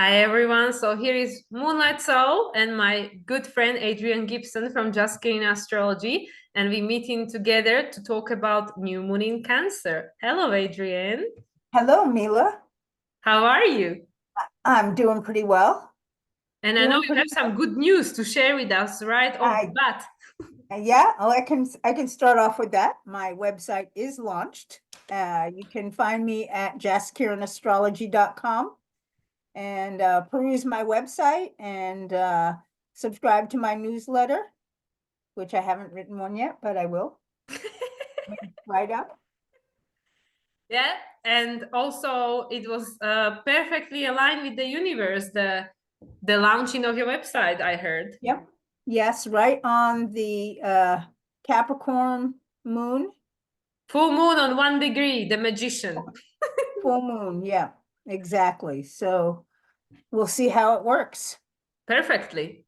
Hi everyone. So here is Moonlight Soul and my good friend Adrian Gibson from Just Gain Astrology, and we meeting together to talk about new moon in Cancer. Hello, Adrian. Hello, Mila. How are you? I'm doing pretty well. And I know Doing you pretty have some well. good news to share with us right off the I bat. yeah, oh, I can start off with that. My website is launched. You can find me at jaskiranastrology.com and peruse my website and subscribe to my newsletter, which I haven't written one yet, but I will write up. Yeah, and also it was perfectly aligned with the universe, the launching of your website, I heard. Yep. Yes, right on the Capricorn moon. Full moon on 1 degree, the magician. Full moon, yeah, exactly. So we'll see how it works. Perfectly.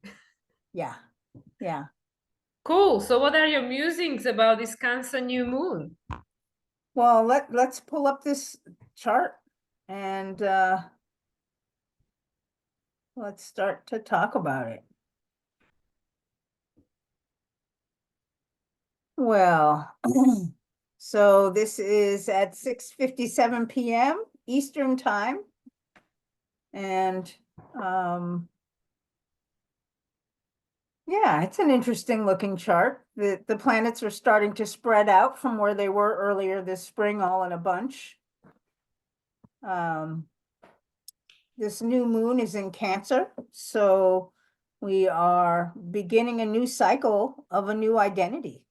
Yeah, yeah. Cool. So what are your musings about this Cancer new moon? Well, let's pull up this chart and let's start to talk about it. Well, so this is at 6:57 p.m. Eastern time. And yeah, it's an interesting looking chart. The planets are starting to spread out from where they were earlier this spring, all in a bunch. Um, this new moon is in Cancer, so we are beginning a new cycle of a new identity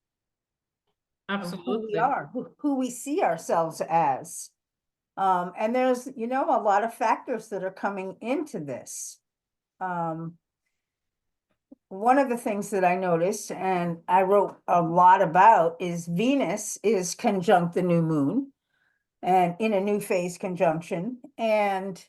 of who we Absolutely. are, who we see ourselves as. And there's, a lot of factors that are coming into this. Um, one of the things that I noticed and I wrote a lot about is Venus is conjunct the new moon and in a new phase conjunction. And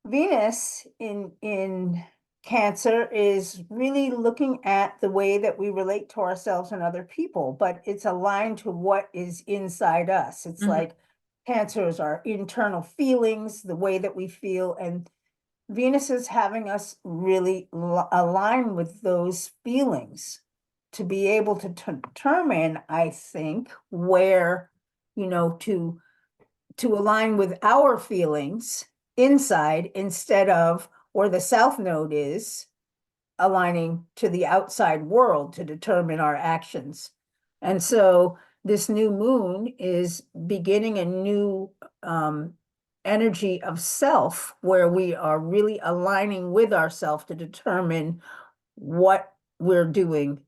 Venus in Cancer is really looking at the way that we relate to ourselves and other people, but it's aligned to what is inside us. It's Mhm. like Cancer is our internal feelings, the way that we feel, and Venus is having us really align with those feelings to be able to determine, I think, where, to align with our feelings inside instead of where the south node is aligning to the outside world to determine our actions. And so this new moon is beginning a new energy of self where we are really aligning with ourself to determine what we're doing,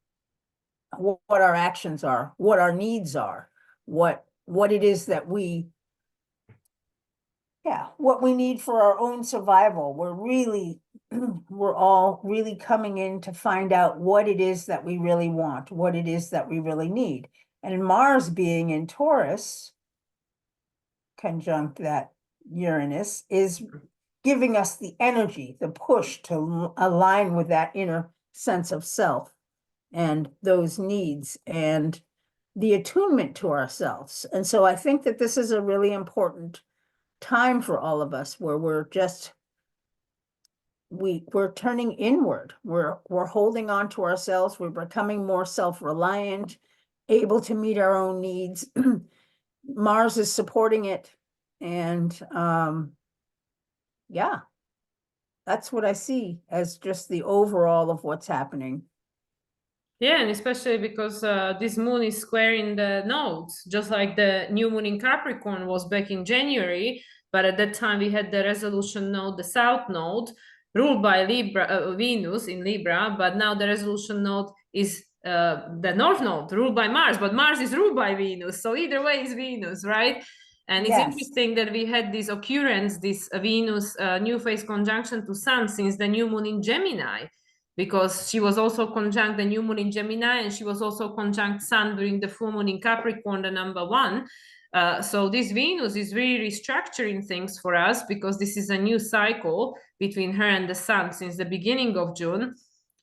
what our actions are, what our needs are, what it is that what we need for our own survival. We're all really coming in to find out what it is that we really want, what it is that we really need. And Mars being in Taurus, conjunct that Uranus, is giving us the energy, the push to align with that inner sense of self and those needs and the attunement to ourselves. And so I think that this is a really important time for all of us where we're turning inward. We're holding on to ourselves. We're becoming more self-reliant, able to meet our own needs. Mars is supporting it. And yeah, that's what I see as just the overall of what's happening. Yeah, and especially because this moon is squaring the nodes, just like the new moon in Capricorn was back in January. But at that time, we had the resolution node, the south node, ruled by Libra, Venus in Libra. But now the resolution node is the north node, ruled by Mars. But Mars is ruled by Venus. So either way is Venus, right? And it's Yes. interesting that we had this occurrence, this Venus new phase conjunction to Sun since the new moon in Gemini, because she was also conjunct the new moon in Gemini, and she was also conjunct Sun during the full moon in Capricorn, the number one. So this Venus is really restructuring things for us because this is a new cycle between her and the Sun since the beginning of June.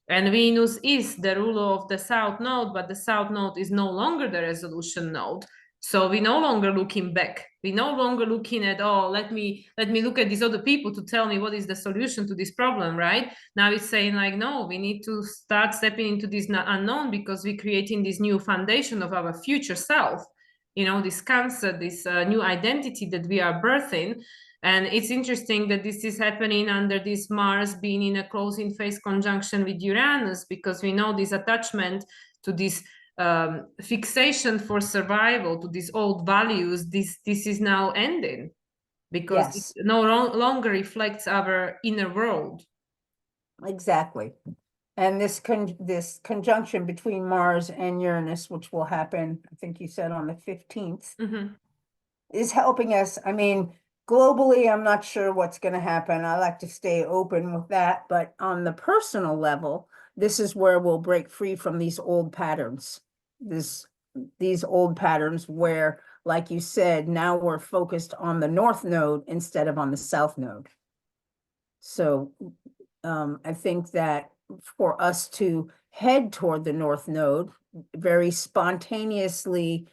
And Venus is the ruler of the South Node, but the South Node is no longer the resolution node. So we no longer looking back. We no longer looking at, oh, let me look at these other people to tell me what is the solution to this problem, right? Now it's saying like, no, we need to start stepping into this unknown because we're creating this new foundation of our future self. This cancer, this new identity that we are birthing. And it's interesting that this is happening under this Mars being in a closing phase conjunction with Uranus, because we know this attachment to this fixation for survival, to these old values. This is now ending because it Yes, no longer reflects our inner world. exactly. And this conjunction between Mars and Uranus, which will happen, I think you said on the 15th, Mm-hmm. is helping us. I mean, globally, I'm not sure what's going to happen. I like to stay open with that. But on the personal level, this is where we'll break free from these old patterns. These old patterns where, like you said, now we're focused on the North Node instead of on the South Node. So I think that for us to head toward the North Node very spontaneously,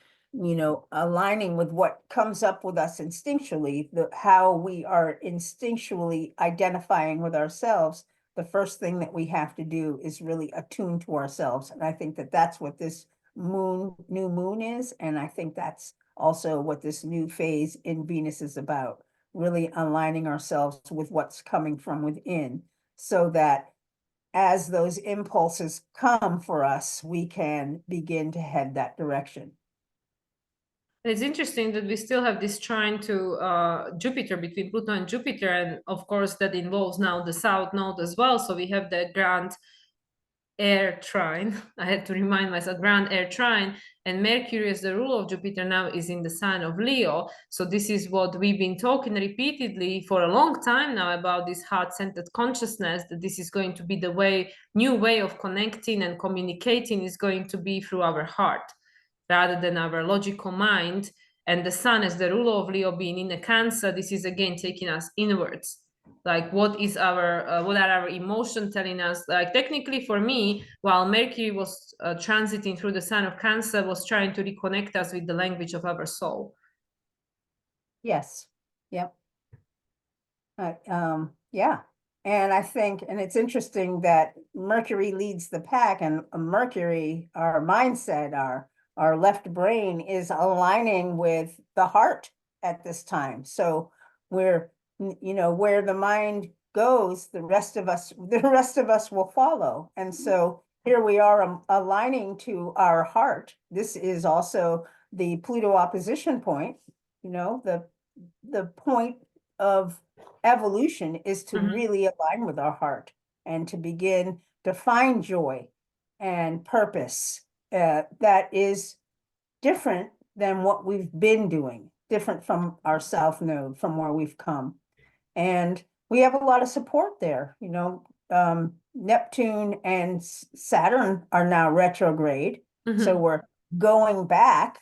aligning with what comes up with us instinctually, how we are instinctually identifying with ourselves, the first thing that we have to do is really attune to ourselves. And I think that that's what this new moon is. And I think that's also what this new phase in Venus is about, really aligning ourselves with what's coming from within, so that as those impulses come for us, we can begin to head that direction. It's interesting that we still have this trine to Jupiter, between Pluto and Jupiter, and of course that involves now the South Node as well. So we have the grand air trine. I had to remind myself, grand air trine, and Mercury as the ruler of Jupiter now is in the sign of Leo. So this is what we've been talking repeatedly for a long time now about this heart-centered consciousness, that this is going to be the new way of connecting and communicating is going to be through our heart rather than our logical mind. And the sun as the ruler of Leo being in the Cancer, this is again taking us inwards. Like what are our emotions telling us? Like technically for me, while Mercury was transiting through the sign of Cancer, was trying to reconnect us with the language of our soul. Yes. Yep. Yeah. And I think, and it's interesting that Mercury leads the pack, and Mercury, our mindset, our left brain is aligning with the heart at this time. So we're, where the mind goes, the rest of us will follow. And so here we are aligning to our heart. This is also the Pluto opposition point, the point of evolution is to really align with our heart and to begin to find joy and purpose that is different than what we've been doing, different from our South Node, from where we've come. And we have a lot of support there. Neptune and Saturn are now retrograde. So we're going back.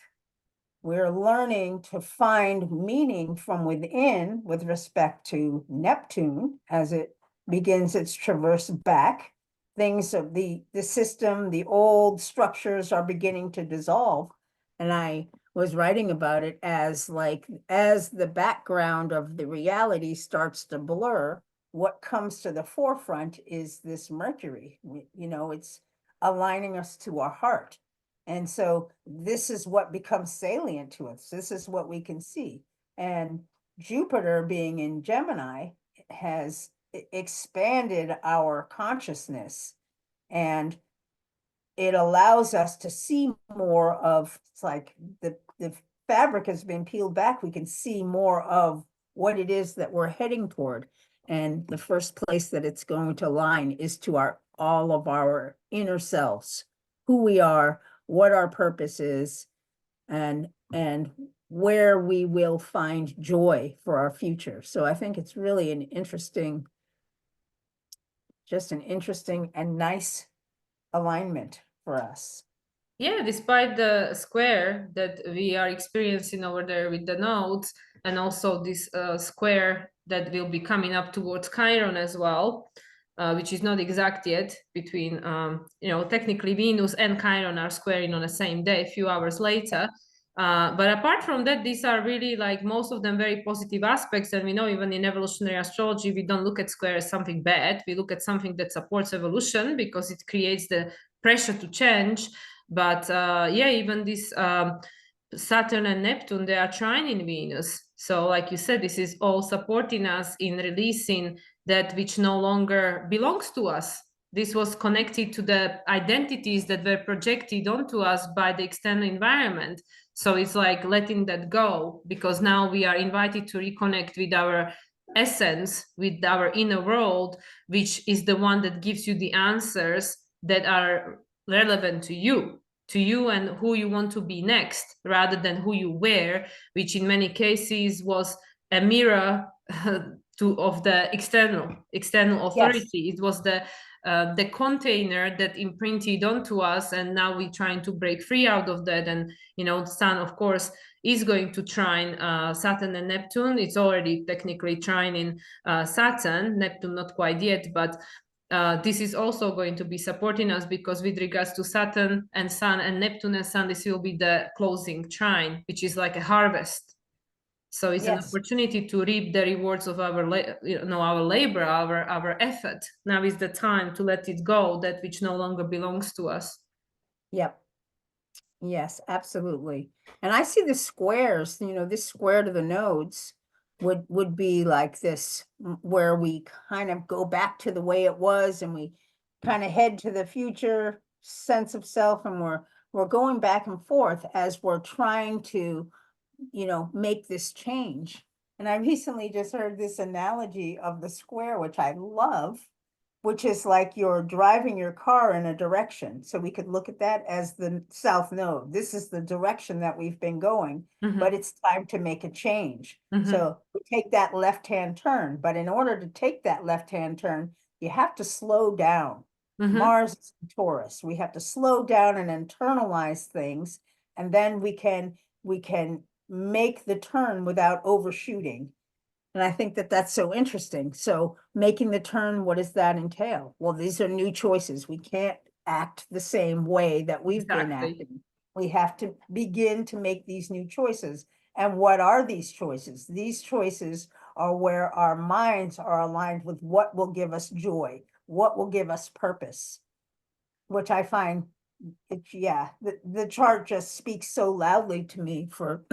We're learning to find meaning from within with respect to Neptune as it begins its traverse back. Things of the system, the old structures are beginning to dissolve. And I was writing about it as the background of the reality starts to blur, what comes to the forefront is this Mercury. It's aligning us to our heart. And so this is what becomes salient to us. This is what we can see. And Jupiter being in Gemini has expanded our consciousness, and it allows us to see more of, it's like the fabric has been peeled back. We can see more of what it is that we're heading toward. And the first place that it's going to align is to all of our inner selves, who we are, what our purpose is, and where we will find joy for our future. So I think it's really just an interesting and nice alignment for us. Yeah, despite the square that we are experiencing over there with the nodes, and also this square that will be coming up towards Chiron as well, which is not exact yet between, technically Venus and Chiron are squaring on the same day, a few hours later. But apart from that, these are really like most of them very positive aspects. And we know even in evolutionary astrology, we don't look at square as something bad. We look at something that supports evolution because it creates the pressure to change. But yeah, even this Saturn and Neptune, they are trining Venus. So, like you said, this is all supporting us in releasing that which no longer belongs to us. This was connected to the identities that were projected onto us by the external environment. So it's like letting that go, because now we are invited to reconnect with our essence, with our inner world, which is the one that gives you the answers that are relevant to you and who you want to be next, rather than who you were, which in many cases was a mirror to of the external Yes, authority. It was the container that imprinted onto us, and now we're trying to break free out of that. And the sun, of course, is going to trine Saturn and Neptune. It's already technically trining Saturn, Neptune not quite yet, but this is also going to be supporting us, because with regards to Saturn and Sun and Neptune and Sun, this will be the closing trine, which is like a harvest. So it's an yes, opportunity to reap the rewards of our our labor, our effort. Now is the time to let it go, that which no longer belongs to us. yep. Yes, absolutely. And I see the squares, this square to the nodes would be like this, where we kind of go back to the way it was and we kind of head to the future sense of self, and we're going back and forth as we're trying to, make this change. And I recently just heard this analogy of the square, which I love, which is like you're driving your car in a direction. So we could look at that as the south node. This is the direction that we've been going, but it's time to make a change. So we take that left-hand turn, but in order to take that left-hand turn, you have to slow down. Mars is Taurus. We have to slow down and internalize things, and then we can make the turn without overshooting. And I think that that's so interesting. So making the turn, what does that entail? Well, these are new choices. We can't act the same way that we've been Exactly. acting. We have to begin to make these new choices. And what are these choices? These choices are where our minds are aligned with what will give us joy, what will give us purpose, which I find yeah, the chart just speaks so loudly to me for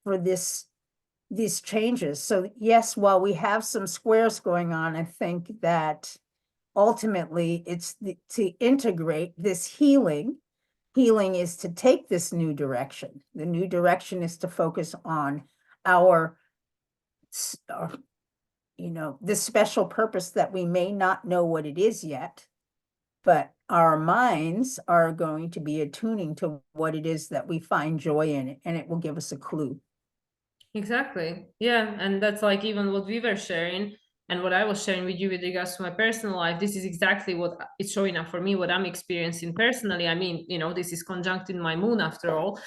for these changes. So yes, while we have some squares going on, I think that ultimately it's to integrate this healing. Healing is to take this new direction. The new direction is to focus on our, this special purpose that we may not know what it is yet, but our minds are going to be attuning to what it is that we find joy in, and it will give us a clue. Exactly. Yeah. And that's like even what we were sharing and what I was sharing with you with regards to my personal life. This is exactly what it's showing up for me, what I'm experiencing personally. I mean, this is conjunct in my moon after all,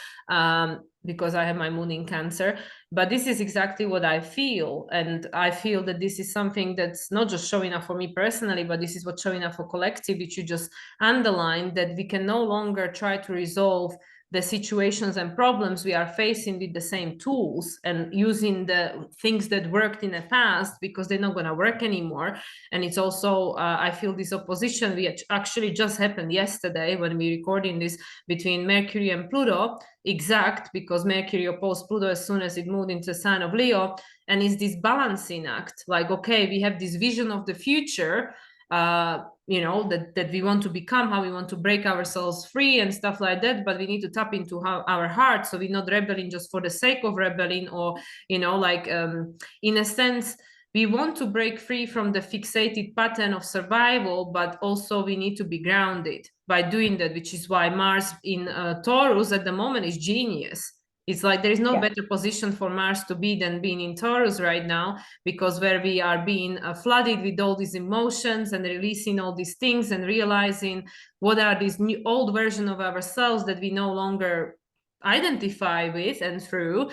because I have my moon in Cancer. But this is exactly what I feel. And I feel that this is something that's not just showing up for me personally, but this is what's showing up for collective, which you just underlined, that we can no longer try to resolve the situations and problems we are facing with the same tools and using the things that worked in the past, because they're not going to work anymore. And it's also I feel this opposition which actually just happened yesterday when we recording this, between Mercury and Pluto, exact, because Mercury opposed Pluto as soon as it moved into the sign of Leo. And it's this balancing act, like, okay, we have this vision of the future, that we want to become, how we want to break ourselves free and stuff like that, but we need to tap into our heart, so we're not rebelling just for the sake of rebelling, or in a sense we want to break free from the fixated pattern of survival, but also we need to be grounded by doing that, which is why Mars in Taurus at the moment is genius. It's like there is no Yeah. better position for Mars to be than being in Taurus right now, because where we are being flooded with all these emotions and releasing all these things and realizing what are these new old version of ourselves that we no longer identify with and through.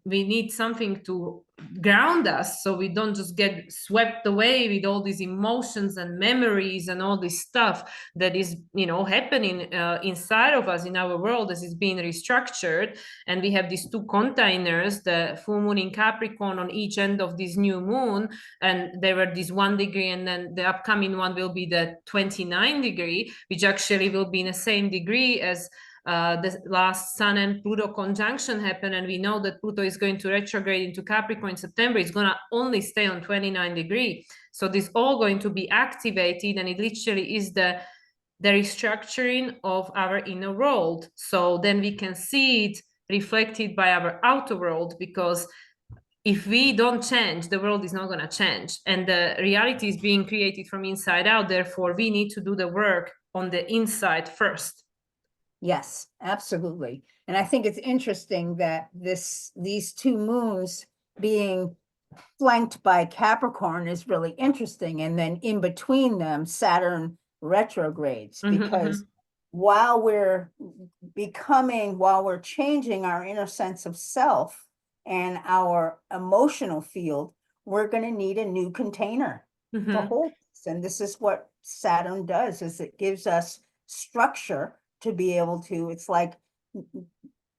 We need something to ground us so we don't just get swept away with all these emotions and memories and all this stuff that is, you know, happening inside of us in our world as it's being restructured. And we have these two containers, the full moon in Capricorn on each end of this new moon, and there were this 1 degree, and then the upcoming one will be the 29 degree, which actually will be in the same degree as the last Sun and Pluto conjunction happened, and we know that Pluto is going to retrograde into Capricorn in September. It's going to only stay on 29 degree. So this all going to be activated, and it literally is the restructuring of our inner world. So then we can see it reflected by our outer world, because if we don't change, the world is not going to change. And the reality is being created from inside out. Therefore, we need to do the work on the inside first. Yes, absolutely. And I think it's interesting that these two moons being flanked by Capricorn is really interesting. And then in between them, Saturn retrogrades, because while we're changing our inner sense of self and our emotional field, we're going to need a new container to hold this. And this is what Saturn does, is it gives us structure to be able to, it's like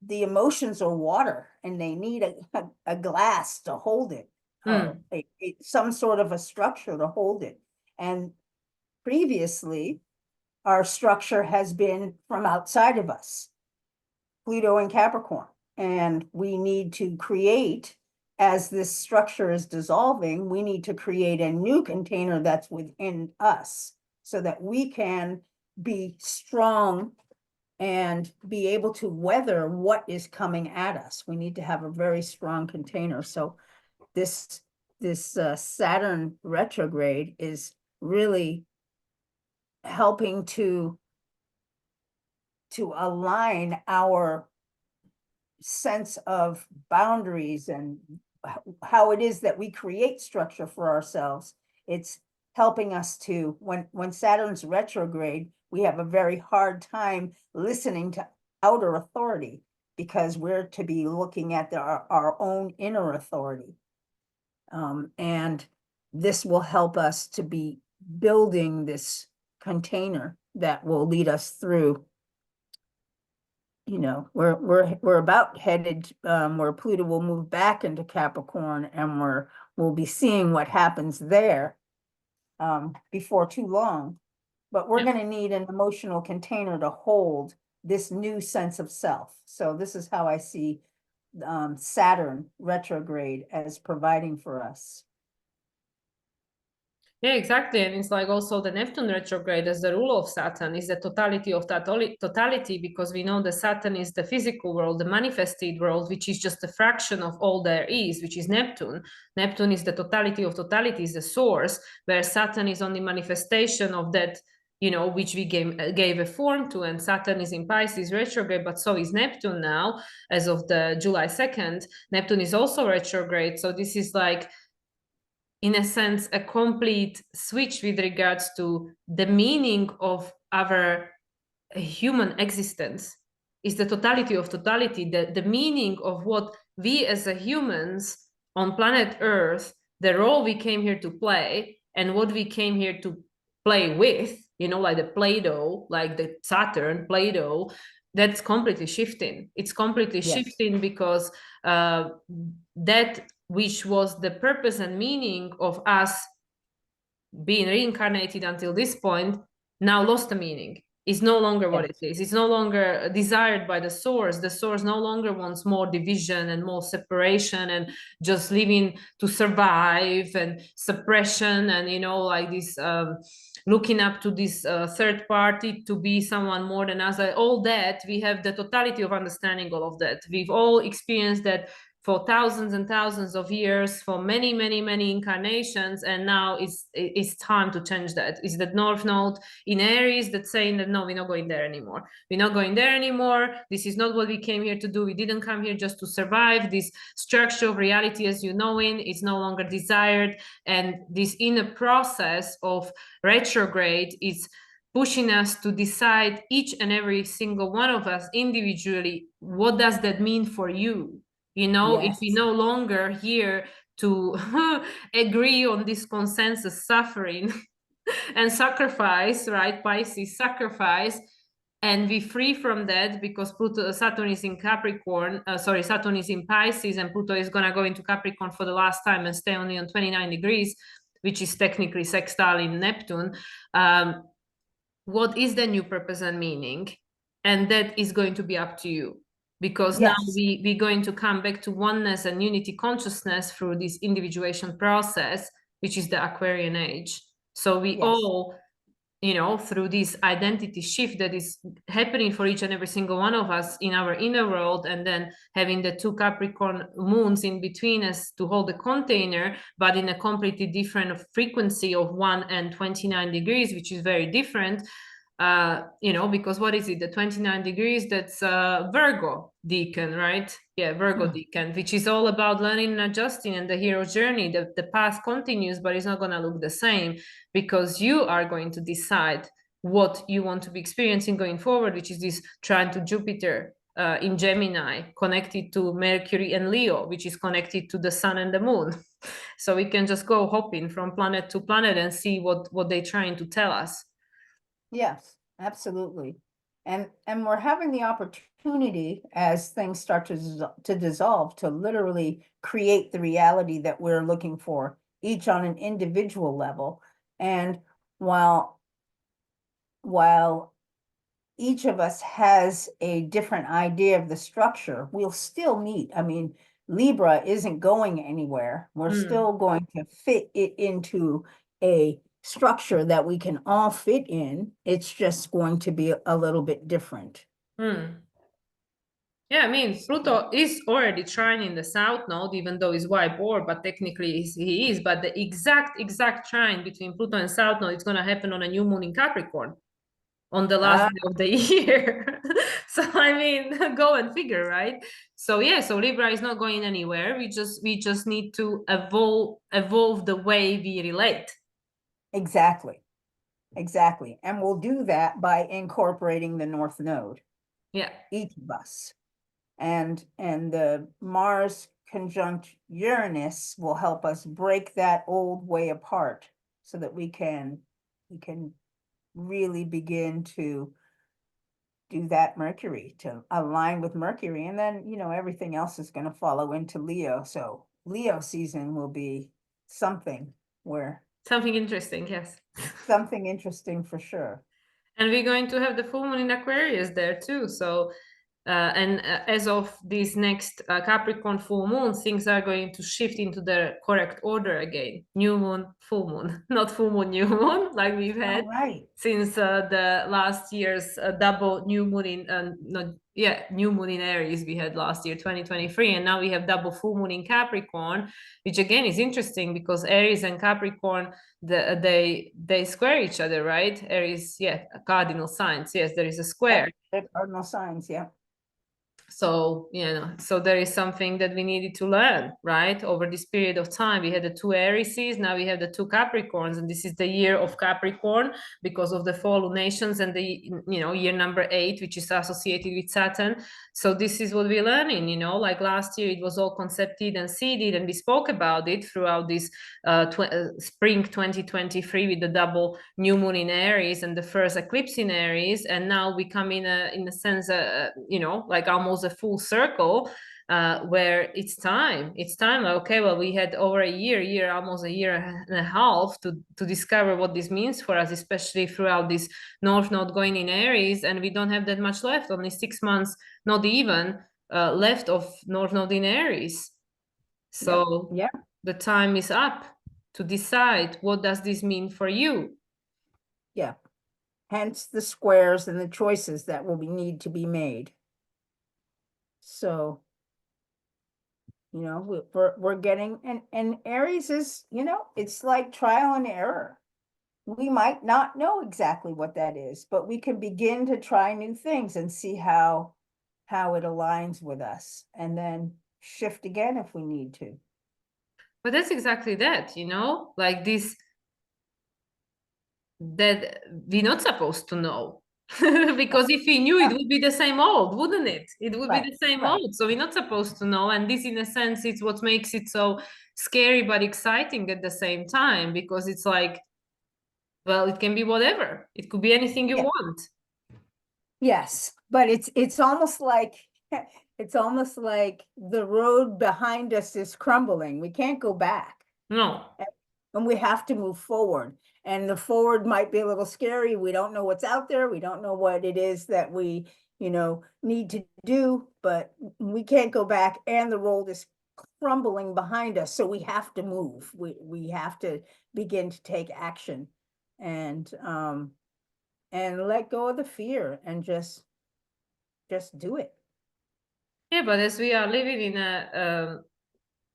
the emotions are water and they need a glass to hold it, or some sort of a structure to hold it. And previously, our structure has been from outside of us, Pluto and Capricorn. And we need to create, as this structure is dissolving, we need to create a new container that's within us so that we can be strong and be able to weather what is coming at us. We need to have a very strong container. So this Saturn retrograde is really helping to align our sense of boundaries and how it is that we create structure for ourselves. It's helping us to, when Saturn's retrograde, we have a very hard time listening to outer authority, because we're to be looking at our own inner authority. And this will help us to be building this container that will lead us through. You know, we're about headed where Pluto will move back into Capricorn, and we'll be seeing what happens there before too long. But we're going to need an emotional container to hold this new sense of self. So this is how I see Saturn retrograde as providing for us. Yeah, exactly. And it's like also the Neptune retrograde as the rule of Saturn is the totality of that totality, because we know the Saturn is the physical world, the manifested world, which is just a fraction of all there is, which is Neptune. Neptune is the totality of totality, is the source, where Saturn is only manifestation of that, you know, which we gave a form to. And Saturn is in Pisces retrograde, but so is Neptune now, as of the July 2nd. Neptune is also retrograde. So this is like, in a sense, a complete switch with regards to the meaning of our human existence. Is the totality of totality, the meaning of what we as a humans on planet Earth, the role we came here to play, and what we came here to play with, you know, like the Play-Doh, like the Saturn Play-Doh, that's completely shifting. It's completely shifting, because that which was the purpose and meaning of us being reincarnated until this point, now lost the meaning. It's no longer what it is. It's no longer desired by the source. The source no longer wants more division and more separation and just living to survive and suppression and, you know, like this looking up to this third party to be someone more than us. All that, we have the totality of understanding all of that. We've all experienced that for thousands and thousands of years, for many, many, many incarnations, and now it's time to change that. It's the North Node in Aries that's saying that no, we're not going there anymore. We're not going there anymore. This is not what we came here to do. We didn't come here just to survive. This structure of reality as you know it is no longer desired, and this inner process of retrograde is pushing us to decide, each and every single one of us individually, what does that mean for you? You know, if we no longer here to agree on this consensus suffering and sacrifice, right? Pisces sacrifice, and we free from that because Pluto, Saturn is in Capricorn. Sorry, Saturn is in Pisces, and Pluto is gonna go into Capricorn for the last time and stay only on 29 degrees, which is technically sextile in Neptune. What is the new purpose and meaning? And that is going to be up to you, because now Yes, we're going to come back to oneness and unity consciousness through this individuation process, which is the Aquarian age. So we yes, all, you know, through this identity shift that is happening for each and every single one of us in our inner world, and then having the two Capricorn moons in between us to hold the container, but in a completely different frequency of 1 and 29 degrees, which is very different. You know, because what is it? The 29 degrees, that's Virgo decan, right? Yeah, Virgo mm, decan, which is all about learning and adjusting and the hero journey. The path continues, but it's not going to look the same, because you are going to decide what you want to be experiencing going forward, which is this trine to Jupiter in Gemini, connected to Mercury and Leo, which is connected to the sun and the moon. So we can just go hopping from planet to planet and see what they're trying to tell us. yes, absolutely. And we're having the opportunity as things start to dissolve to literally create the reality that we're looking for, each on an individual level. And while while each of us has a different idea of the structure, we'll still meet. I mean, Libra isn't going anywhere. We're Mm, still going to fit it into a structure that we can all fit in. It's just going to be a little bit different. mm. Yeah, I mean, Pluto is already trining the south node, even though he's Y-board, but technically he is. But the exact trine between Pluto and south node is going to happen on a new moon in Capricorn on the last Ah, day of the year. So I mean, go and figure, right? So yeah, so Libra is not going anywhere. We just need to evolve the way we relate. exactly, exactly. And we'll do that by incorporating the North Node, Yeah. each of us. And the Mars conjunct Uranus will help us break that old way apart so that we can really begin to do that Mercury, to align with Mercury, and then everything else is going to follow into Leo. So Leo season will be something where Something interesting, yes. something interesting for sure. And we're going to have the full moon in Aquarius there too. So as of this next Capricorn full moon, things are going to shift into the correct order again. New moon, full moon, not full moon, new moon, like we've All had right. since the last year's double new moon in, no, yeah, new moon in Aries we had last year, 2023, and now we have double full moon in Capricorn, which again is interesting because Aries and Capricorn, they square each other, right? Aries, yeah, cardinal signs. Yes, there is a square. Yep, the cardinal signs. Yeah. So so there is something that we needed to learn, right? Over this period of time, we had the two Aries, now we have the two Capricorns, and this is the year of Capricorn because of the four lunations and the year number 8, which is associated with Saturn. So this is what we're learning, like last year it was all concepted and seeded, and we spoke about it throughout this spring 2023 with the double new moon in Aries and the first eclipse in Aries, and now we come in a sense, like almost a full circle, where it's time. It's time. Like, okay, well, we had over almost a year and a half to discover what this means for us, especially throughout this North Node going in Aries, and we don't have that much left. Only 6 months, not even, left of North Node in Aries. Yep. So Yeah. the time is up to decide what does this mean for you. Yeah. Hence the squares and the choices that will need to be made. So, we're getting, and Aries is, it's like trial and error. We might not know exactly what that is, but we can begin to try new things and see how it aligns with us, and then shift again if we need to. But that's exactly that, like this, that we're not supposed to know. Because if we knew, it would be the same old, wouldn't it? It would be Right, the same right. old. So we're not supposed to know. And this, in a sense, it's what makes it so scary but exciting at the same time, because it's like, well, it can be whatever. It could be anything you Yeah. want. Yes, but it's almost like it's almost like the road behind us is crumbling. We can't go back. No. And we have to move forward. And the forward might be a little scary. We don't know what's out there. We don't know what it is that we, need to do, but we can't go back. And the road is crumbling behind us. So we have to move. We have to begin to take action and let go of the fear and just do it. Yeah, but as we are living in a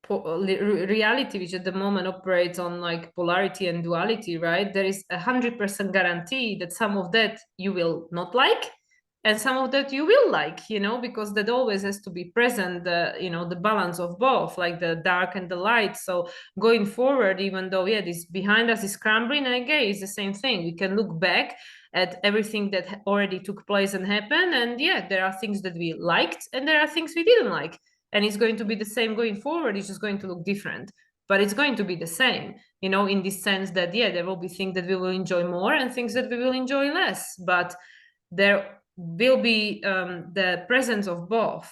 reality which at the moment operates on like polarity and duality, right? There is 100% guarantee that some of that you will not like and some of that you will like, because that always has to be present, the balance of both, like the dark and the light. So going forward, even though, yeah, this behind us is crumbling, and again, it's the same thing. We can look back at everything that already took place and happened. And yeah, there are things that we liked and there are things we didn't like, and it's going to be the same going forward. It's just going to look different, but it's going to be the same, in this sense that, yeah, there will be things that we will enjoy more and things that we will enjoy less, but there will be the presence of both,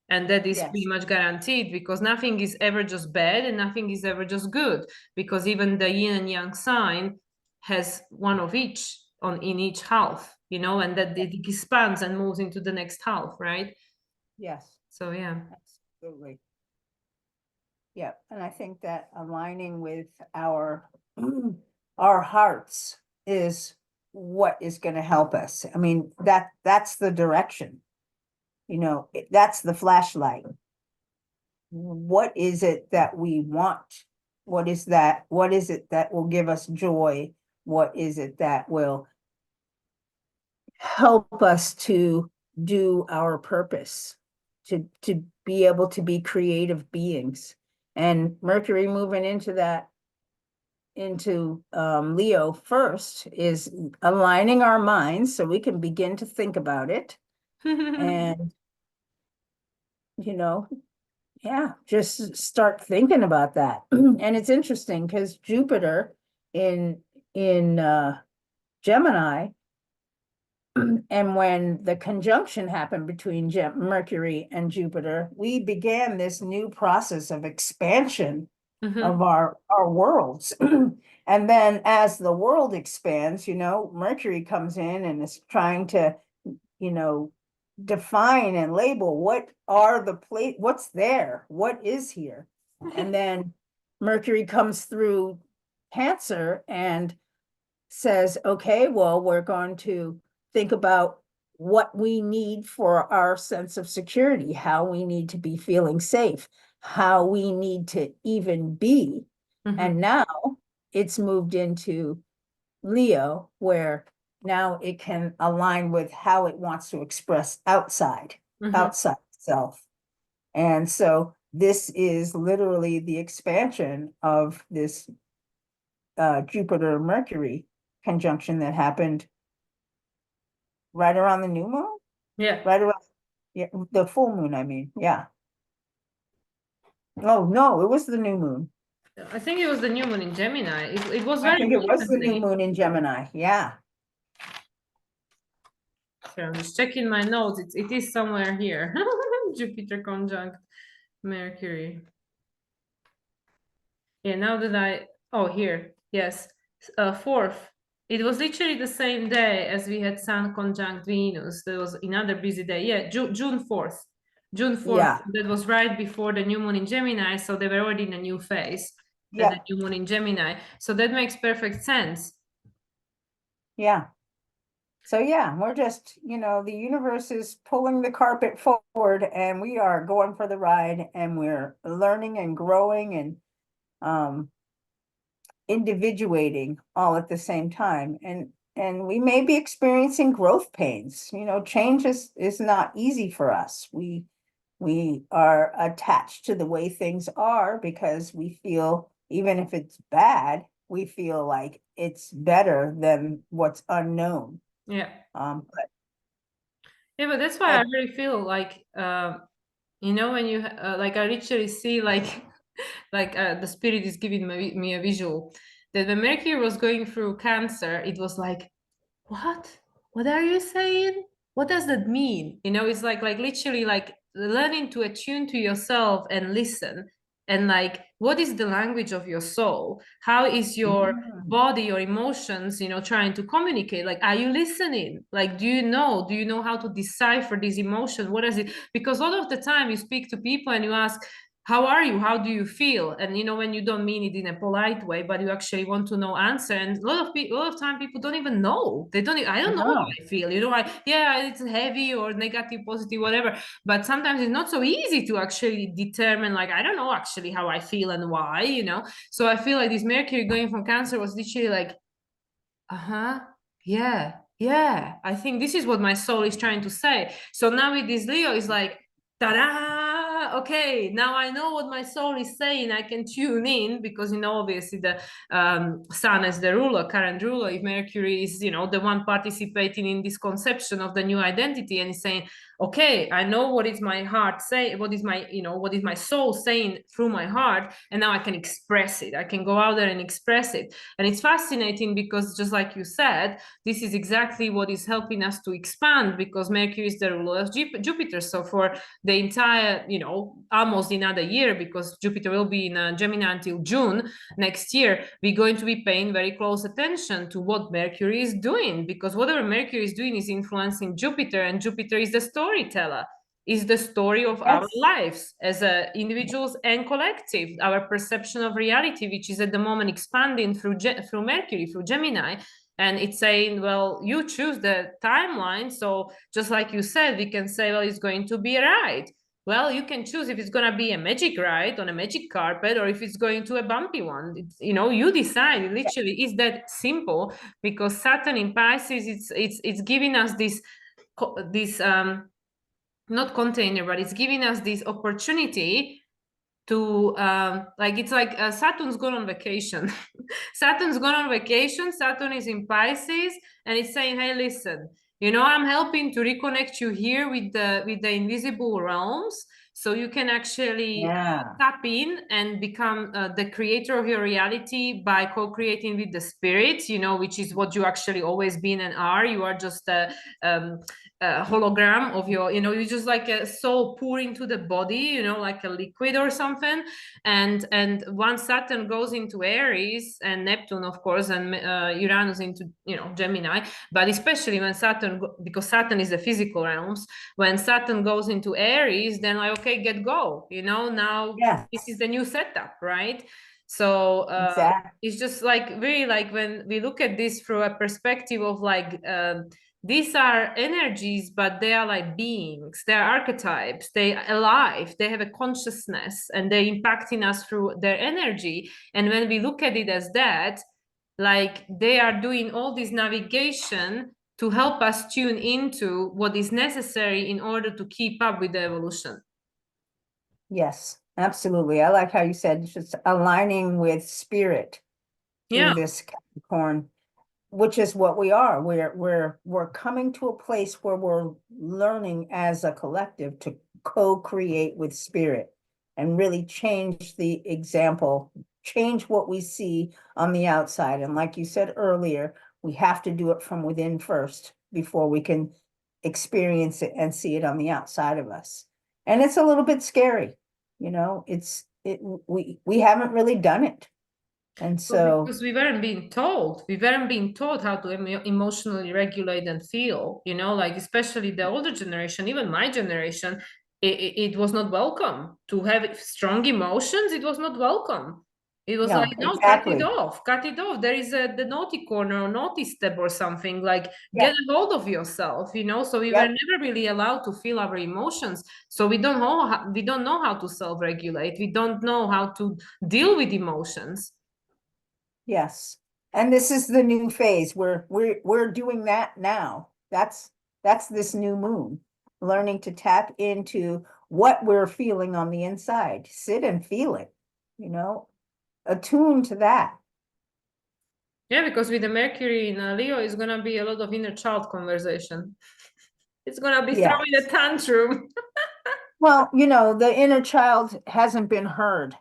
and that is pretty Yes, much guaranteed, because nothing is ever just bad and nothing is ever just good, because even the yin and yang sign has one of each in each half, and that it expands and moves into the next half, right? yes, So yeah. absolutely. Yeah, and I think that aligning with our our hearts is what is going to help us. I mean, that's the direction. That's the flashlight. What is it that we want? What is it that will give us joy? What is it that will help us to do our purpose, to be able to be creative beings? And Mercury moving into Leo first is aligning our minds so we can begin to think about it. And, yeah, just start thinking about that. And it's interesting because Jupiter in Gemini, and when the conjunction happened between Mercury and Jupiter, we began this new process of expansion of Mhm. our worlds. And then as the world expands, Mercury comes in and is trying to, you know, define and label what's there, what is here. And then Mercury comes through Cancer and says, okay, well, we're going to think about what we need for our sense of security, how we need to be feeling safe, how we need to even be. And Mhm. now it's moved into Leo, where now it can align with how it wants to express Mhm. outside self. And so this is literally the expansion of this Jupiter Mercury conjunction that happened right around the new moon, Yeah. right around, yeah, the full moon, I mean, yeah. Oh, no, it was the new moon. I think it was the new moon in Gemini. It was I very think it was the new recently. moon in Gemini. Yeah. So I'm just checking my notes. It is somewhere here. Jupiter conjunct Mercury. Yeah, now that oh, here, yes, fourth. It was literally the same day as we had Sun conjunct Venus. There was another busy day. Yeah, June 4th. June 4th. Yeah. That was right before the new moon in Gemini. So they were already in a new phase at the Yep. new moon in Gemini. So that makes perfect sense. Yeah. So yeah, we're just, the universe is pulling the carpet forward and we are going for the ride and we're learning and growing and um individuating all at the same time. And we may be experiencing growth pains. Change is not easy for us. We are attached to the way things are because we feel, even if it's bad, we feel like it's better than what's unknown. Yeah. But Yeah, but that's why I But really feel like, when you like, I literally see like, like the spirit is giving me a visual that when Mercury was going through Cancer, it was like, what? What are you saying? What does that mean? It's like literally like learning to attune to yourself and listen. And like, what is the language of your soul? How is your mm, body, your emotions, trying to communicate? Like, are you listening? Like, do you know how to decipher this emotion? What is it? Because a lot of the time you speak to people and you ask, how are you, how do you feel? And when you don't mean it in a polite way, but you actually want to know answer. And a lot of time people don't even know. They don't I don't know how no, I feel. Yeah, it's heavy or negative, positive, whatever. But sometimes it's not so easy to actually determine, like, I don't know actually how I feel and why. So I feel like this Mercury going from Cancer was literally like, uh-huh. Yeah. Yeah. I think this is what my soul is trying to say. So now with this Leo is like, ta-da! Okay, now I know what my soul is saying. I can tune in because obviously the sun as the ruler, current ruler, if Mercury is, the one participating in this conception of the new identity and is saying, okay, I know what is my heart say, what is my soul saying through my heart, and now I can express it. I can go out there and express it. And it's fascinating because, just like you said, this is exactly what is helping us to expand, because Mercury is the ruler of Jupiter. So for the entire, almost another year, because Jupiter will be in Gemini until June next year, we're going to be paying very close attention to what Mercury is doing, because whatever Mercury is doing is influencing Jupiter, and Jupiter is the storyteller, is the story of our yes, lives as individuals and collective, our perception of reality, which is at the moment expanding through Mercury, through Gemini. And it's saying, well, you choose the timeline. So just like you said, we can say, well, it's going to be a ride. Well, you can choose if it's going to be a magic ride on a magic carpet or if it's going to a bumpy one. You decide. It literally is that simple, because Saturn in Pisces, it's giving us this not container, but it's giving us this opportunity to like, it's like Saturn's gone on vacation. Saturn's gone on vacation. Saturn is in Pisces, and it's saying, hey, listen, I'm helping to reconnect you here with the invisible realms, so you can actually yeah, tap in and become the creator of your reality by co-creating with the spirit, which is what you actually always been and are. You are just a hologram of you're just like a soul pour into the body, like a liquid or something. And once Saturn goes into Aries, and Neptune, of course, and Uranus into Gemini, but especially when because Saturn is the physical realms, when Saturn goes into Aries, then like, okay, get go, now this is yes, the new setup, right? So exactly, it's just like really, like when we look at this through a perspective of like, these are energies, but they are like beings, they are archetypes, they are alive, they have a consciousness, and they're impacting us through their energy. And when we look at it as that, like, they are doing all this navigation to help us tune into what is necessary in order to keep up with the evolution. yes, absolutely. I like how you said just aligning with spirit through Yeah. this Capricorn, which is what we are. We're coming to a place where we're learning as a collective to co-create with spirit and really change the example, change what we see on the outside. And like you said earlier, we have to do it from within first before we can experience it and see it on the outside of us. And it's a little bit scary, we haven't really done it. And Well, so, because we weren't being told. We weren't being taught how to emotionally regulate and feel, like, especially the older generation, even my generation, it was not welcome to have strong emotions. It was not welcome. It was like, no, no, cut it exactly. off, cut it off. There is the naughty corner or naughty step or something, like, get Yeah, a hold of yourself, so we were yep, never really allowed to feel our emotions. So we don't know how to self-regulate. We don't know how to deal with emotions. yes. And this is the new phase. We're doing that now. That's this new moon, learning to tap into what we're feeling on the inside. Sit and feel it, you know, attune to that. Yeah, because with the Mercury in Leo, is gonna be a lot of inner child conversation. It's gonna be Yeah. throwing a tantrum. Well, the inner child hasn't been heard.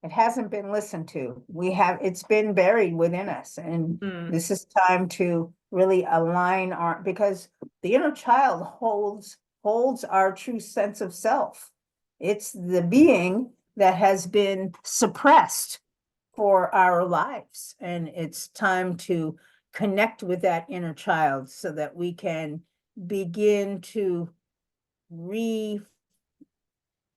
It hasn't been listened to. It's been buried within us. And Mm, this is time to really align because the inner child holds our true sense of self. It's the being that has been suppressed for our lives. And it's time to connect with that inner child so that we can begin re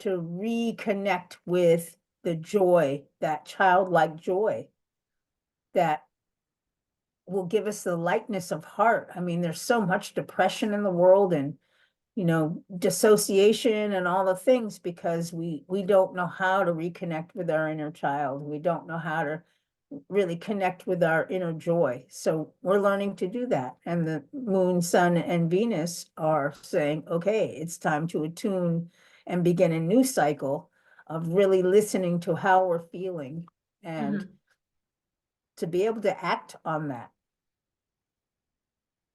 to reconnect with the joy, that childlike joy that will give us the lightness of heart. I mean, there's so much depression in the world and dissociation and all the things because we don't know how to reconnect with our inner child. We don't know how to really connect with our inner joy. So we're learning to do that. And the moon, sun, and Venus are saying, okay, it's time to attune and begin a new cycle of really listening to how we're feeling and mhm. to be able to act on that.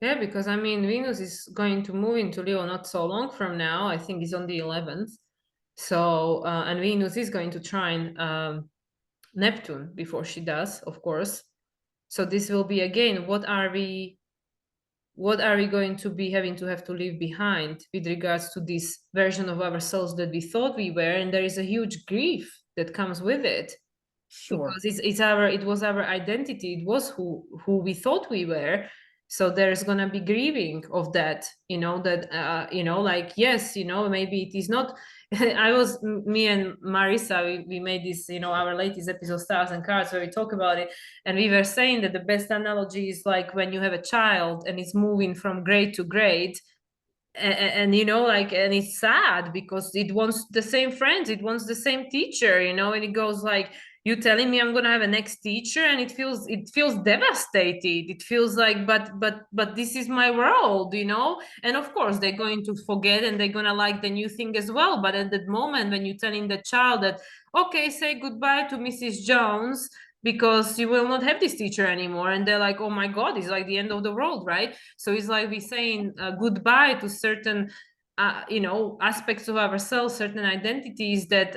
Yeah, because I mean, Venus is going to move into Leo not so long from now. I think it's on the 11th. So, and Venus is going to trine Neptune before she does, of course. So this will be again, what are we going to be having to have to leave behind with regards to this version of ourselves that we thought we were? And there is a huge grief that comes with it Sure. because it was our identity, it was who we thought we were. So there's gonna be grieving of that, like, yes, maybe it is not. Me and Marissa, we made this, our latest episode, Stars and Cards, where we talk about it, and we were saying that the best analogy is like when you have a child and it's moving from grade to grade, and like, and it's sad because it wants the same friends, it wants the same teacher, and it goes like, you telling me I'm gonna have a next teacher, and it feels devastated. It feels like, but this is my world, and of course they're going to forget and they're gonna like the new thing as well. But at that moment when you're telling the child that, okay, say goodbye to Mrs. Jones because you will not have this teacher anymore, and they're like, oh my god, it's like the end of the world, right? So it's like we're saying goodbye to certain aspects of ourselves, certain identities that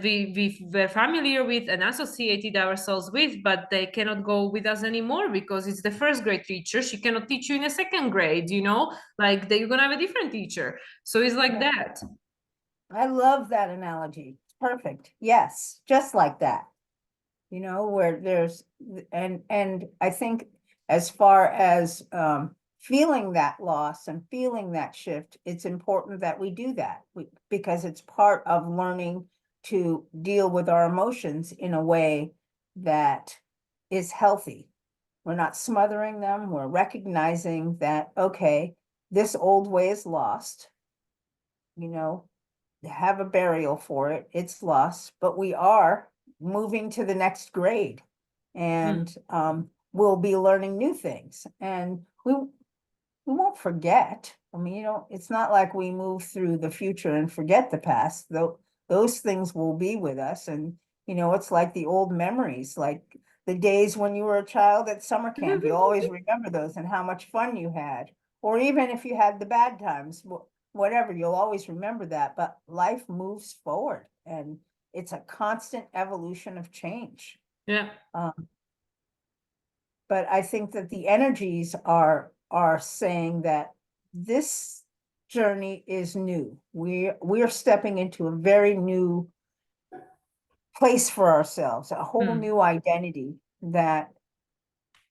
we were familiar with and associated ourselves with, but they cannot go with us anymore because it's the first grade teacher. She cannot teach you in a second grade, like they're gonna have a different teacher. So it's like Yeah. that. I love that analogy. It's perfect. Yes, just like that. Where there's and I think as far as feeling that loss and feeling that shift, it's important that we do that because it's part of learning to deal with our emotions in a way that is healthy. We're not smothering them. We're recognizing that, okay, this old way is lost, you know, have a burial for it. It's lost, but we are moving to the next grade Mm. and we'll be learning new things. And we won't forget. I mean, it's not like we move through the future and forget the past. Though those things will be with us. And it's like the old memories, like the days when you were a child at summer camp. You always remember those and how much fun you had. Or even if you had the bad times, whatever, you'll always remember that. But life moves forward and it's a constant evolution of change. Yeah. Um, but I think that the energies are saying that this journey is new. We're stepping into a very new place for ourselves, a whole Mm. new identity that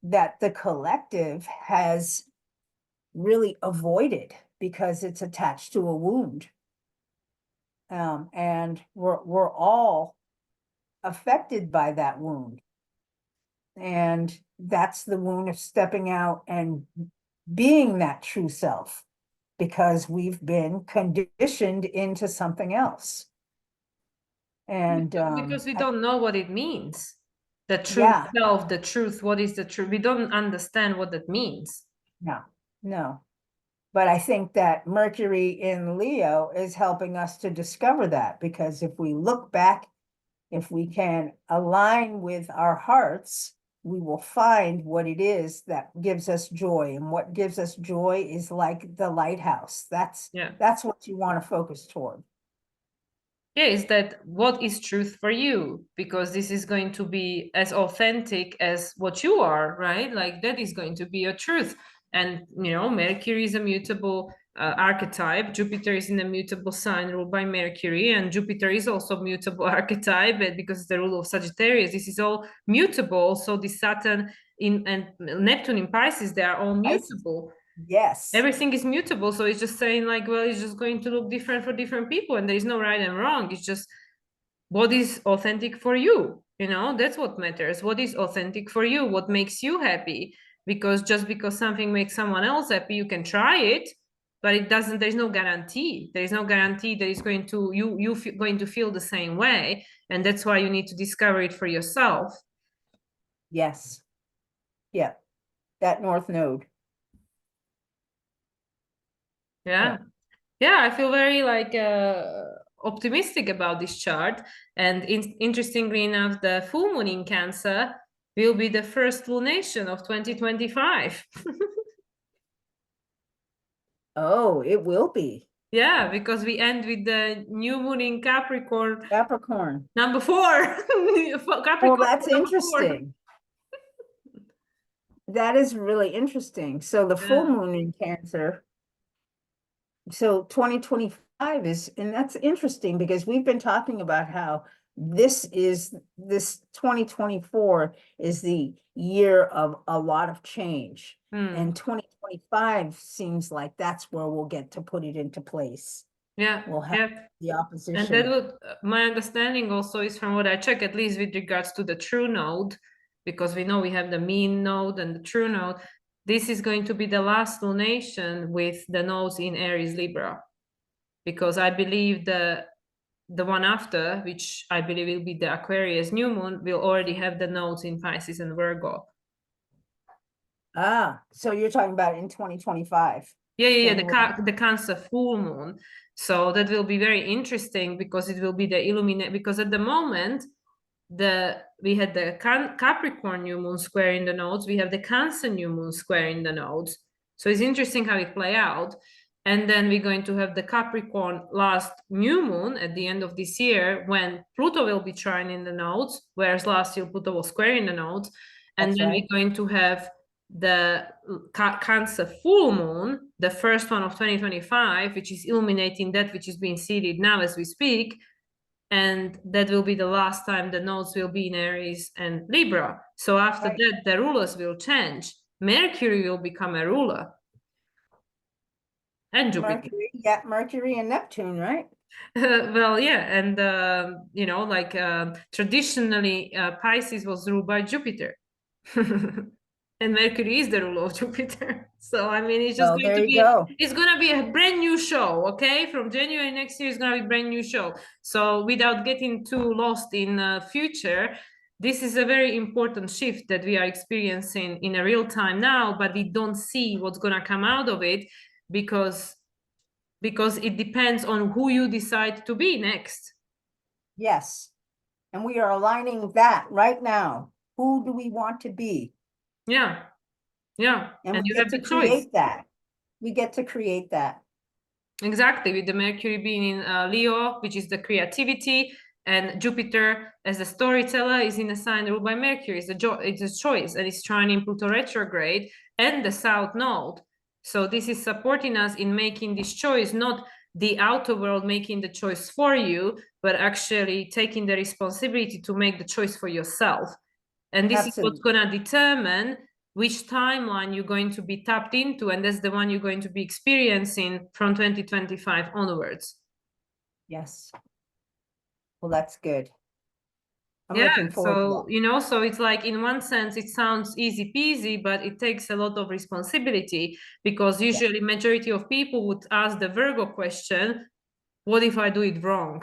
the collective has really avoided because it's attached to a wound. And we're all affected by that wound. And that's the wound of stepping out and being that true self because we've been conditioned into something else. And Because we don't know what it means. The true yeah, self, the truth, what is the truth? We don't understand what that means. no, no. But I think that Mercury in Leo is helping us to discover that because if we look back, if we can align with our hearts, we will find what it is that gives us joy. And what gives us joy is like the lighthouse. Yeah. That's what you want to focus toward. Yeah, is that what is truth for you? Because this is going to be as authentic as what you are, right? Like that is going to be your truth. And Mercury is a mutable archetype. Jupiter is in a mutable sign ruled by Mercury, and Jupiter is also mutable archetype because it's the rule of Sagittarius. This is all mutable. So the Saturn in and Neptune in Pisces, they are all mutable. Yes. Everything is mutable, so it's just saying like, well, it's just going to look different for different people, and there is no right and wrong. It's just what is authentic for you. That's what matters. What is authentic for you? What makes you happy? Because just because something makes someone else happy, you can try it, but it doesn't. There's no guarantee. There is no guarantee that it's going to going to feel the same way, and that's why you need to discover it for yourself. Yes. Yeah. That North Node. Yeah. I feel very like optimistic about this chart. And interestingly enough, the full moon in Cancer will be the first lunation of 2025. Oh, it will be. Yeah, because we end with the new moon in Capricorn, Capricorn. number 4. Well, Capricorn that's number 4. interesting. That is really interesting. So the full Yeah. moon in Cancer. So 2025 is, and that's interesting because we've been talking about how this 2024 is the year of a lot of change. And 2025 seems like that's where we'll get to put it into place. Yeah. We'll have Yeah. the And that opposition. would, my understanding also is from what I check, at least with regards to the true node, because we know we have the mean node and the true node. This is going to be the last lunation with the nodes in Aries Libra, because I believe the one after, which I believe will be the Aquarius new moon, will already have the nodes in Pisces and Virgo. Ah, so you're talking about in 2025. Yeah. January. The Cancer full moon. So that will be very interesting because it will be the illuminate. Because at the moment, we had the Capricorn new moon square in the nodes. We have the Cancer new moon square in the nodes. So it's interesting how it play out. And then we're going to have the Capricorn last new moon at the end of this year when Pluto will be trine in the nodes, whereas last year Pluto was square in the nodes. And That's then right. we're going to have the Cancer full moon, the first one of 2025, which is illuminating that which is being seeded now as we speak. And that will be the last time the nodes will be in Aries and Libra. So after Right. that, the rulers will change. Mercury will become a ruler, and Jupiter. Mercury, yeah, Mercury and Neptune, right? Well, yeah, and like traditionally, Pisces was ruled by Jupiter, and Mercury is the ruler of Jupiter. So I mean, Well, there you go. it's gonna be a brand new show. Okay, from January next year, it's gonna be a brand new show. So without getting too lost in future, this is a very important shift that we are experiencing in a real time now, but we don't see what's gonna come out of it because it depends on who you decide to be next. Yes. And we are aligning that right now. Who do we want to be? Yeah. And And we you get have to the choice. create that. We get to create that. Exactly, with the Mercury being in Leo, which is the creativity, and Jupiter as a storyteller is in a sign ruled by Mercury. It's a choice, and it's trining Pluto retrograde and the South Node. So this is supporting us in making this choice, not the outer world making the choice for you, but actually taking the responsibility to make the choice for yourself. And this is what's Absolutely. going to determine which timeline you're going to be tapped into, and that's the one you're going to be experiencing from 2025 onwards. Yes. Well, that's good. I'm Yeah, looking forward to so that. so it's like in one sense it sounds easy peasy, but it takes a lot of responsibility because Yeah. usually majority of people would ask the Virgo question, what if I do it wrong?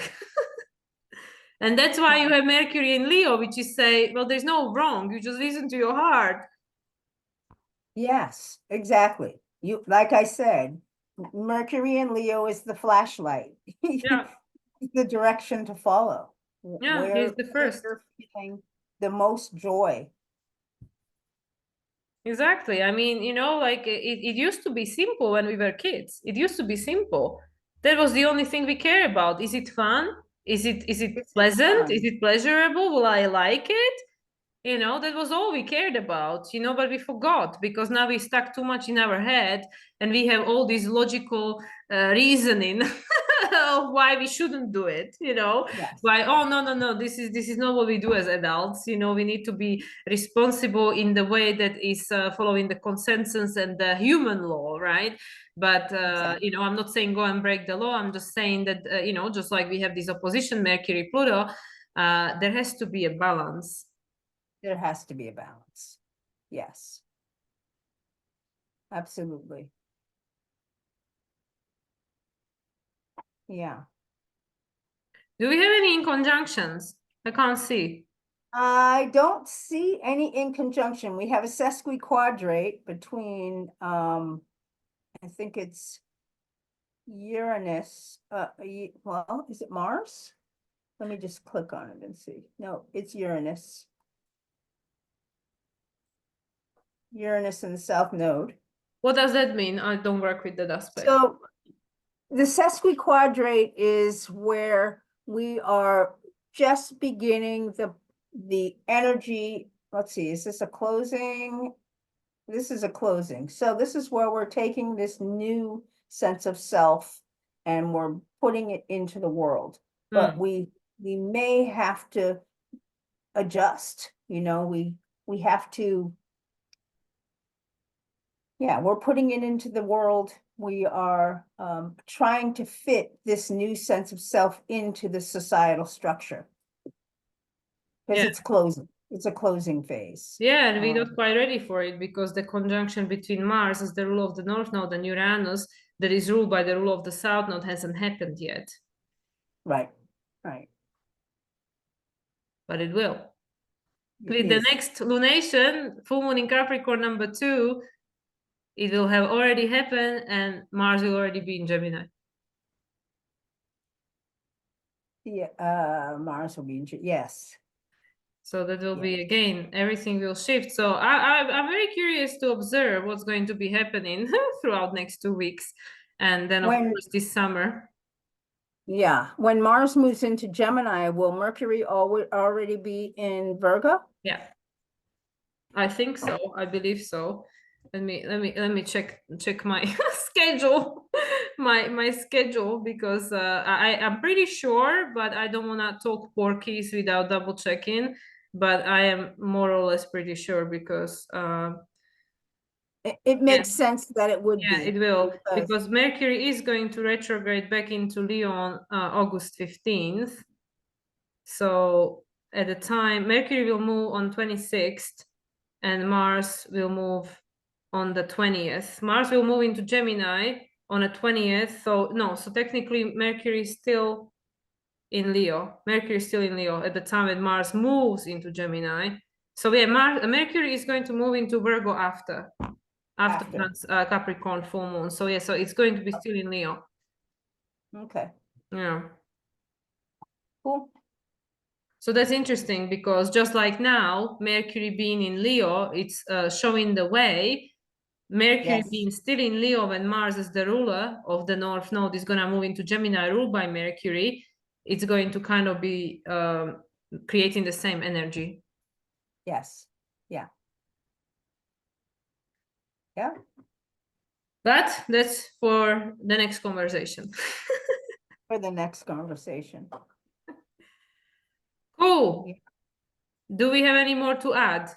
And that's why you have Mercury in Leo, which is say, well, there's no wrong, you just listen to your heart. Yes, exactly. You, like I said, Mercury and Leo is the flashlight, Yeah, the direction to follow, he's the where first. you're feeling the most joy. Exactly. I mean, like it used to be simple when we were kids. It used to be simple. That was the only thing we care about. Is it fun? Is it Is it pleasant? Is fun? it pleasurable? Will I like it? That was all we cared about, but we forgot because now we stuck too much in our head and we have all this logical reasoning of why we shouldn't do it, Yes, why, oh, no, no, no, this is not what we do as adults. We need to be responsible in the way that is following the consensus and the human law, right? But exactly. I'm not saying go and break the law. I'm just saying that just like we have this opposition, Mercury, Pluto, there has to be a balance. There has to be a balance. Yes, absolutely. Yeah. Do we have any in conjunctions? I can't see. I don't see any in conjunction. We have a sesquiquadrate between, I think it's Uranus, well, is it Mars? Let me just click on it and see. No, it's Uranus. Uranus in the south node. What does that mean? I don't work with that aspect. So the sesquiquadrate is where we are just beginning the energy. Let's see, is this a closing? This is a closing. So this is where we're taking this new sense of self and we're putting it into the world. But Hmm. we may have to adjust, we have to, yeah, we're putting it into the world. We are trying to fit this new sense of self into the societal structure because Yeah. it's closing. It's a closing phase. Yeah, and we're not quite ready for it because the conjunction between Mars as the rule of the North Node and Uranus that is ruled by the rule of the South Node hasn't happened yet, Right, right. but it will. It With the is. next lunation, full moon in Capricorn number 2, it will have already happened and Mars will already be in Gemini. Yeah, Mars will be, yes, So that will yeah. be again, everything will shift. So I'm very curious to observe what's going to be happening throughout next 2 weeks. And then of When, course this summer. yeah, when Mars moves into Gemini, will Mercury already be in Virgo? Yeah, I think so. I believe so. Let me check my schedule, my schedule because I'm pretty sure, but I don't wanna talk porkies without double checking. But I am more or less pretty sure because It yeah, makes sense that it would yeah, it be will because, because Mercury is going to retrograde back into Leo on August 15th. So at the time, Mercury will move on 26th and Mars will move on the 20th. Mars will move into Gemini on the 20th. So no, so technically Mercury is still in Leo. Mercury is still in Leo at the time that Mars moves into Gemini. So yeah, Mercury is going to move into Virgo after after, Capricorn full moon. So yeah, so it's going to be still in Leo. okay, Yeah. cool, So that's interesting because just like now, Mercury being in Leo, it's showing the way. Mercury yes, being still in Leo when Mars is the ruler of the North Node is going to move into Gemini, ruled by Mercury. It's going to kind of be creating the same energy. yes, yeah, yeah, But that's for the next conversation. for the next conversation. Yeah. Cool. Do we have any more to add?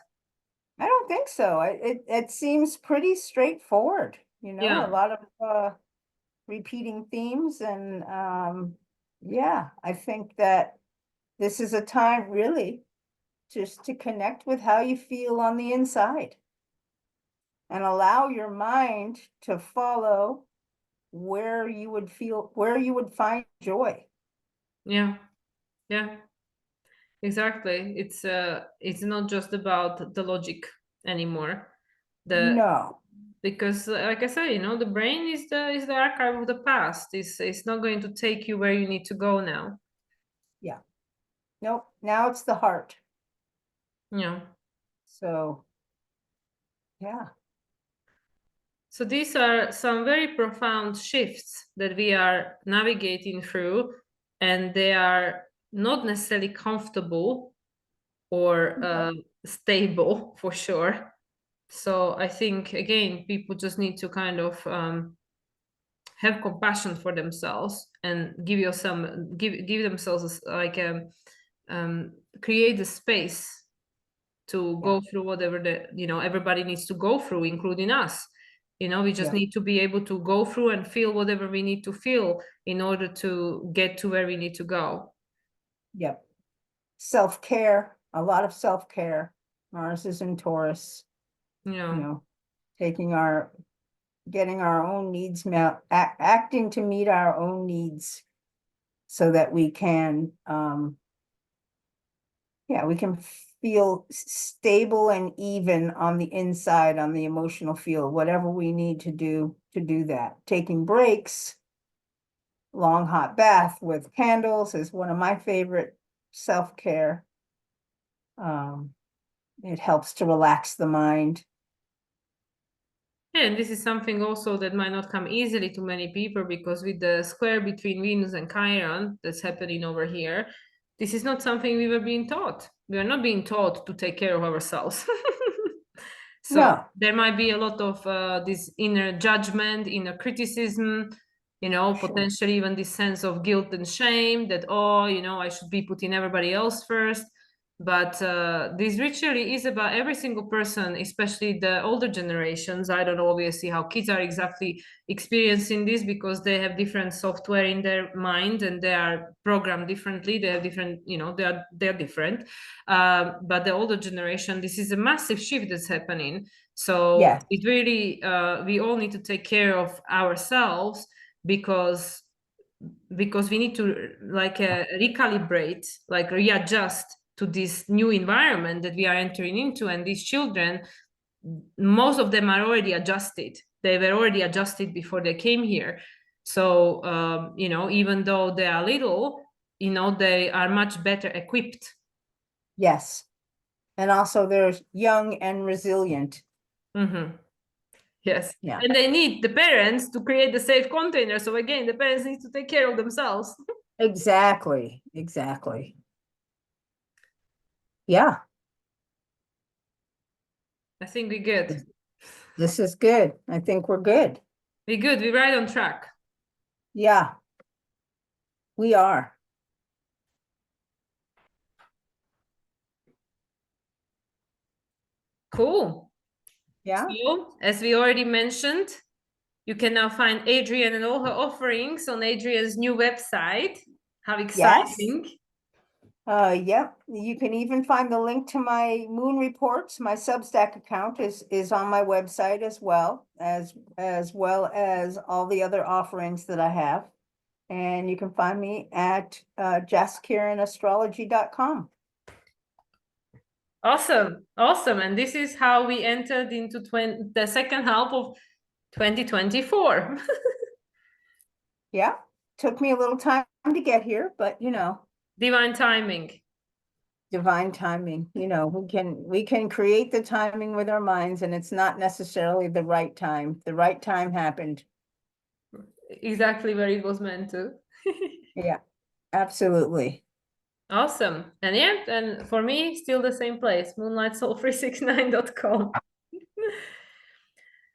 I don't think so. It seems pretty straightforward, a Yeah. lot of repeating themes and yeah, I think that this is a time really just to connect with how you feel on the inside and allow your mind to follow where you would find joy. Yeah. Yeah. Exactly. It's not just about the logic anymore. The No, Because like I said, the brain is the archive of the past. It's not going to take you where you need to go now. yeah, nope. Now it's the heart. Yeah. So Yeah. So these are some very profound shifts that we are navigating through, and they are not necessarily comfortable or stable for sure. So I think again, people just need to kind of have compassion for themselves and give themselves like create a space to Yeah. go through whatever everybody needs to go through, including us. We just Yep. need to be able to go through and feel whatever we need to feel in order to get to where we need to go. Yep. Self-care, a lot of self-care. Mars is in Taurus, Yeah. taking getting our own needs met, acting to meet our own needs so that we can, we can feel stable and even on the inside, on the emotional field, whatever we need to do that. Taking breaks, long hot bath with candles is one of my favorite self-care. It helps to relax the mind. Yeah, and this is something also that might not come easily to many people, because with the square between Venus and Chiron that's happening over here, this is not something we were being taught. We are not being taught to take care of ourselves. So No, there might be a lot of this inner judgment, inner criticism, sure. potentially even this sense of guilt and shame that, oh, I should be putting everybody else first. But this ritually is about every single person, especially the older generations. I don't know, obviously, how kids are exactly experiencing this, because they have different software in their mind and they are programmed differently. They have different, they're different. But the older generation, this is a massive shift that's happening. So Yes, it really, we all need to take care of ourselves, because we need to like recalibrate, like readjust to this new environment that we are entering into. And these children, most of them are already adjusted. They were already adjusted before they came here. So even though they are little, they are much better equipped. yes. And also they're young and resilient. Mm-hmm. Yes. Yeah, And they need the parents to create the safe container. So again, the parents need to take care of themselves. exactly. Exactly. Yeah, I think we're good. this is good. I think we're good. We're good. We're right on track. Yeah, we are. Cool. Yeah. So, as we already mentioned, you can now find Adrienne and all her offerings on Adrienne's new website. How Yes. exciting! Yep. You can even find the link to my moon reports. My Substack account is on my website as well as all the other offerings that I have. And you can find me at jaskiranastrology.com. Awesome, awesome. And this is how we entered into the second half of 2024. Yeah. Took me a little time to get here, but Divine timing. divine timing, we can create the timing with our minds, and it's not necessarily the right time. The right time happened. Exactly where it was meant to. Yeah, absolutely. Awesome. And yeah, and for me, still the same place, moonlightsoul369.com.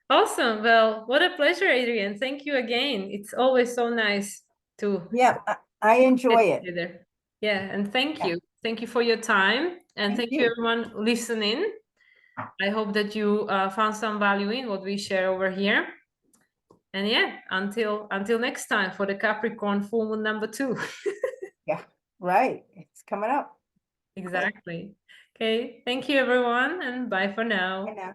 Awesome. Well, what a pleasure, Adrian. Thank you again. It's always so nice to Yeah, I enjoy get it. together. Yeah, and thank Yeah, you. Thank you for your time. And thank thank you, you. everyone listening. I hope that you found some value in what we share over here. And yeah, until next time for the Capricorn full moon number 2. Yeah, right. It's coming up. Okay. Exactly. Okay. Thank you, everyone, and bye for Bye now. now.